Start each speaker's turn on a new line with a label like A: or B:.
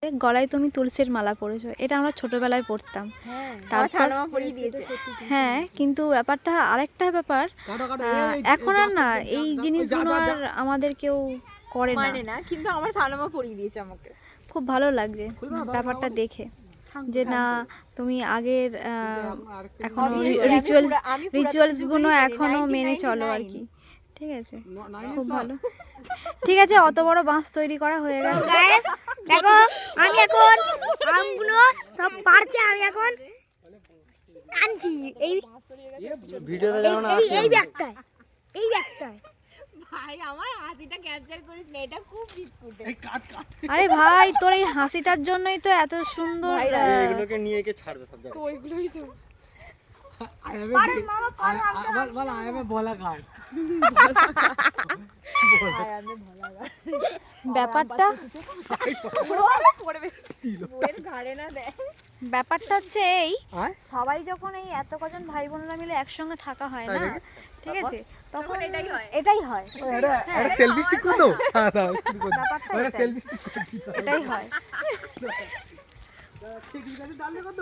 A: গলায় তুমি তুলসীর মালা পরেছো, এটা আমরা ছোটবেলায় পড়তাম। তারপর হ্যাঁ, কিন্তু ব্যাপারটা আরেকটা ব্যাপার, এখন আর না এই জিনিসগুলো আর আমাদের কেউ করে না,
B: কিন্তু আমার সানামা পরিয়ে দিয়েছে আমাকে।
A: খুব ভালো লাগছে ব্যাপারটা দেখে, যে না তুমি আগের এখনো রিচুয়ালসগুলো এখনো মেনে চলো আর কি। ঠিক আছে, খুব ভালো। ঠিক আছে, অত বড় বাঁশ তৈরি করা হয়ে গেছে।
C: দেখো আমি এখন আমগুলো সব পারছি, আমি এখন আনছি এই
D: ভিডিওতে যেমন
C: এই ব্যাগটায়, এই ব্যাগটায়।
B: ভাই আমার হাসিটা ক্যাপচার করিস না, এটা খুব বিস্কুটে।
A: আরে ভাই, তোর এই হাসিটার জন্যই তো এত সুন্দর।
D: এগুলোকে নিয়ে কে ছাড়বে সব জায়গায়?
B: তো ওইগুলোই তো
A: ব্যাপারটা ব্যাপারটা হচ্ছে এই, সবাই যখন এই এত কজন ভাই বোনরা মিলে একসঙ্গে থাকা হয় না, ঠিক আছে, তখন এটাই হয়।
D: সেলফি স্টিক কত?
A: এটাই হয়।
D: ঠিক আছে, ডালে কত?